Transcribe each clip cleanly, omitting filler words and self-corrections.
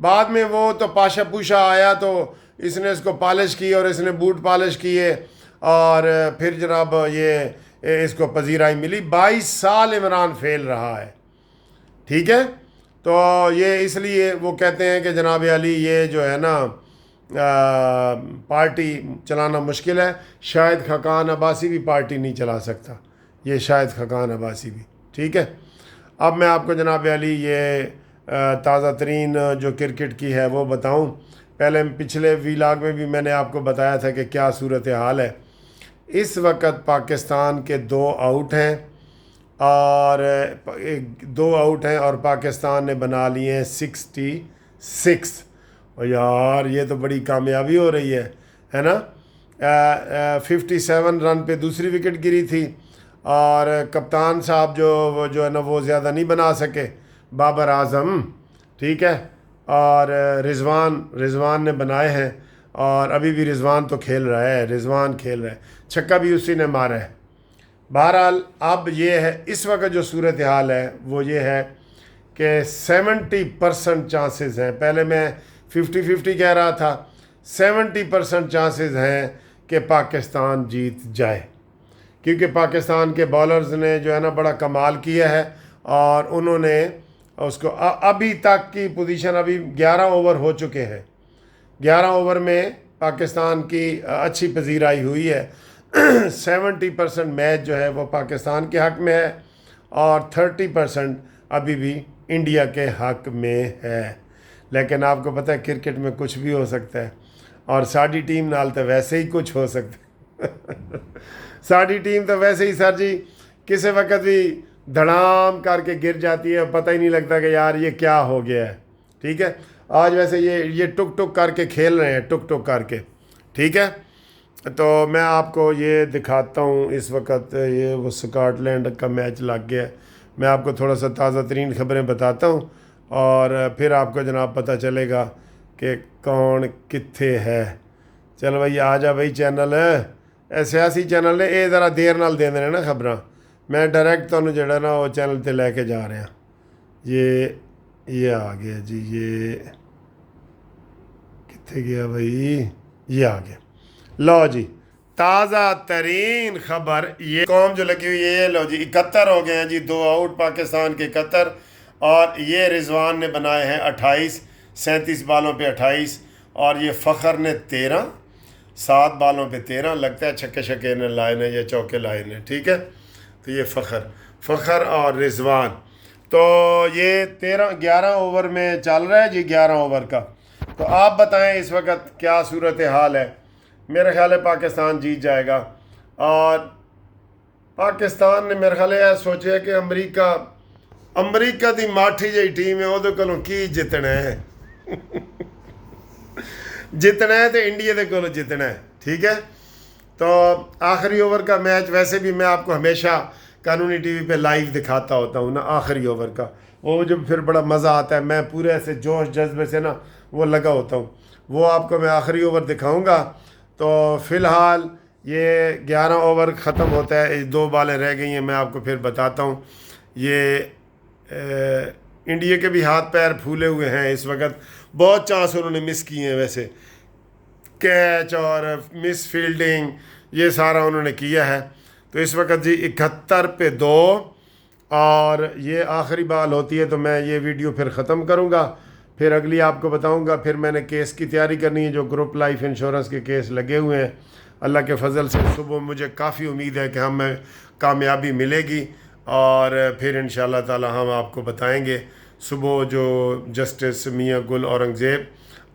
بعد میں وہ تو پاشا پوشا آیا تو اس نے اس کو پالش کی اور اس نے بوٹ پالش کیے اور پھر جناب یہ اس کو پذیرائی ملی. 22 سال عمران فیل رہا ہے, ٹھیک ہے. تو یہ اس لیے وہ کہتے ہیں کہ جناب علی یہ جو ہے نا پارٹی چلانا مشکل ہے. شاہد خاقان عباسی بھی پارٹی نہیں چلا سکتا, یہ شاہد خاقان عباسی بھی, ٹھیک ہے. اب میں آپ کو جناب علی یہ تازہ ترین جو کرکٹ کی ہے وہ بتاؤں. پہلے پچھلے ویلاگ میں بھی میں نے آپ کو بتایا تھا کہ کیا صورتحال ہے. اس وقت پاکستان کے 2 آؤٹ ہیں اور 2 آؤٹ ہیں اور پاکستان نے بنا لیے ہیں 66. اور یار یہ تو بڑی کامیابی ہو رہی ہے نا. 57 رن پہ دوسری وکٹ گری تھی اور کپتان صاحب جو ہے نا وہ زیادہ نہیں بنا سکے, بابر اعظم, ٹھیک ہے. اور رضوان نے بنائے ہیں اور ابھی بھی رضوان تو کھیل رہا ہے, رضوان کھیل رہا ہے, چھکا بھی اسی نے مارا ہے. بہرحال اب یہ ہے اس وقت جو صورتحال ہے وہ یہ ہے کہ 70% چانسز ہیں. پہلے میں 50-50 کہہ رہا تھا, 70% چانسز ہیں کہ پاکستان جیت جائے, کیونکہ پاکستان کے بالرز نے جو ہے نا بڑا کمال کیا ہے اور انہوں نے اس کو ابھی تک کی پوزیشن ابھی 11 اوور ہو چکے ہیں. 11 اوور میں پاکستان کی اچھی پذیرائی ہوئی ہے. 70% میچ جو ہے وہ پاکستان کے حق میں ہے اور 30% ابھی بھی انڈیا کے حق میں ہے. لیکن آپ کو پتہ ہے کرکٹ میں کچھ بھی ہو سکتا ہے اور ساڈی ٹیم نال تو ویسے ہی کچھ ہو سکتا ہے. ساڈی ٹیم تو ویسے ہی سر جی کسی وقت بھی دھڑام کر کے گر جاتی ہے, پتہ ہی نہیں لگتا کہ یار یہ کیا ہو گیا ہے, ٹھیک ہے. آج ویسے یہ ٹک ٹک کر کے کھیل رہے ہیں, ٹک ٹک کر کے, ٹھیک ہے. تو میں آپ کو یہ دکھاتا ہوں اس وقت یہ وہ اسکاٹ لینڈ کا میچ لگ گیا ہے. میں آپ کو تھوڑا سا تازہ ترین خبریں بتاتا ہوں اور پھر آپ کو جناب پتہ چلے گا کہ کون کتھے ہے. چل بھائی آ جا بھائی, چینل سیاسی چینل نے یہ ذرا دیر نال دے رہے نا خبراں, میں ڈائریکٹ تمہیں جڑا نا وہ چینل تے لے کے جا رہا. یہ آ گیا جی, یہ کتنے گیا بھائی, یہ آ گیا. لو جی تازہ ترین خبر, یہ قوم جو لگی ہوئی ہے, لو جی 71 ہو گئے ہیں جی, 2 آؤٹ پاکستان کے 71. اور یہ رضوان نے بنائے ہیں 28, 37 بالوں پہ 28, اور یہ فخر نے 13, 7 بالوں پہ 13. لگتا ہے چھکے شکے نے لائے نے یا چوکے لائے نے, ٹھیک ہے. تو یہ فخر اور رضوان, تو یہ 11 اوور میں چل رہا ہے جی, 11 اوور کا. تو آپ بتائیں اس وقت کیا صورتحال ہے. میرے خیال ہے پاکستان جیت جائے گا. اور پاکستان نے میرے خیال ہے سوچا کہ امریکہ دی ماٹھی جی ٹیم ہے, وہ کولوں کی جتنا ہے جتنا ہے تو انڈیا دے کولوں جتنا ہے, ٹھیک ہے. تو آخری اوور کا میچ ویسے بھی میں آپ کو ہمیشہ قانونی ٹی وی پہ لائیو دکھاتا ہوتا ہوں نا, آخری اوور کا وہ جب پھر بڑا مزہ آتا ہے, میں پورے ایسے جوش جذبے سے نا وہ لگا ہوتا ہوں, وہ آپ کو میں آخری اوور دکھاؤں گا. تو فی الحال یہ 11 اوور ختم ہوتا ہے, 2 بالیں رہ گئی ہیں, میں آپ کو پھر بتاتا ہوں. یہ انڈیا کے بھی ہاتھ پیر پھولے ہوئے ہیں اس وقت, بہت چانس انہوں نے مس کیے ہیں ویسے, کیچ اور مس فیلڈنگ یہ سارا انہوں نے کیا ہے. تو اس وقت جی 71 پہ 2 اور یہ آخری بال ہوتی ہے. تو میں یہ ویڈیو پھر ختم کروں گا, پھر اگلی آپ کو بتاؤں گا. پھر میں نے کیس کی تیاری کرنی ہے, جو گروپ لائف انشورنس کے کیس لگے ہوئے ہیں. اللہ کے فضل سے صبح مجھے کافی امید ہے کہ ہمیں کامیابی ملے گی, اور پھر انشاءاللہ تعالی ہم آپ کو بتائیں گے. صبح جو جسٹس میاں گل اورنگزیب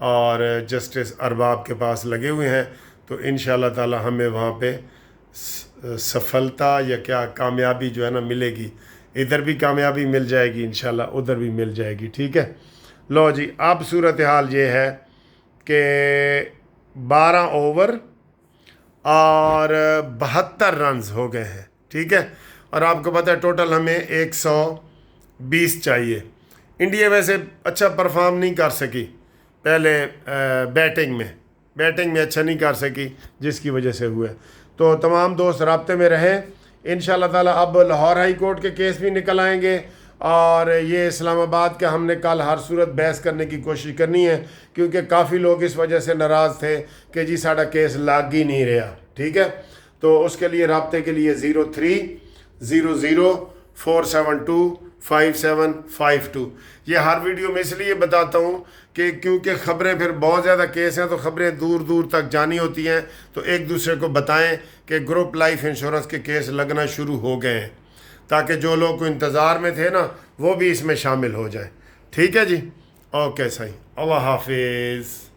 اور جسٹس ارباب کے پاس لگے ہوئے ہیں, تو انشاءاللہ تعالی ہمیں وہاں پہ سفلتا یا کیا کامیابی جو ہے نا ملے گی. ادھر بھی کامیابی مل جائے گی انشاءاللہ, ادھر بھی مل جائے گی, ٹھیک ہے. لو جی اب صورتحال یہ ہے کہ 12 اوور اور 72 رنز ہو گئے ہیں, ٹھیک ہے. اور آپ کو پتہ ہے ٹوٹل ہمیں 120 چاہیے. انڈیا ویسے اچھا پرفارم نہیں کر سکی پہلے بیٹنگ میں اچھا نہیں کر سکی, جس کی وجہ سے ہوئے. تو تمام دوست رابطے میں رہیں انشاءاللہ تعالی. اب لاہور ہائی کورٹ کے کیس بھی نکل آئیں گے اور یہ اسلام آباد کا ہم نے کل ہر صورت بحث کرنے کی کوشش کرنی ہے، کیونکہ کافی لوگ اس وجہ سے ناراض تھے کہ جی ساڑا کیس لگ ہی نہیں رہا، ٹھیک ہے؟ تو اس کے لیے رابطے کے لیے 0300472572 یہ ہر ویڈیو میں اس لیے بتاتا ہوں کہ کیونکہ خبریں پھر بہت زیادہ کیس ہیں تو خبریں دور دور تک جانی ہوتی ہیں، تو ایک دوسرے کو بتائیں کہ گروپ لائف انشورنس کے کیس لگنا شروع ہو گئے ہیں، تاکہ جو لوگ انتظار میں تھے نا وہ بھی اس میں شامل ہو جائیں، ٹھیک ہے جی؟ اوکے صحیح، اللہ حافظ۔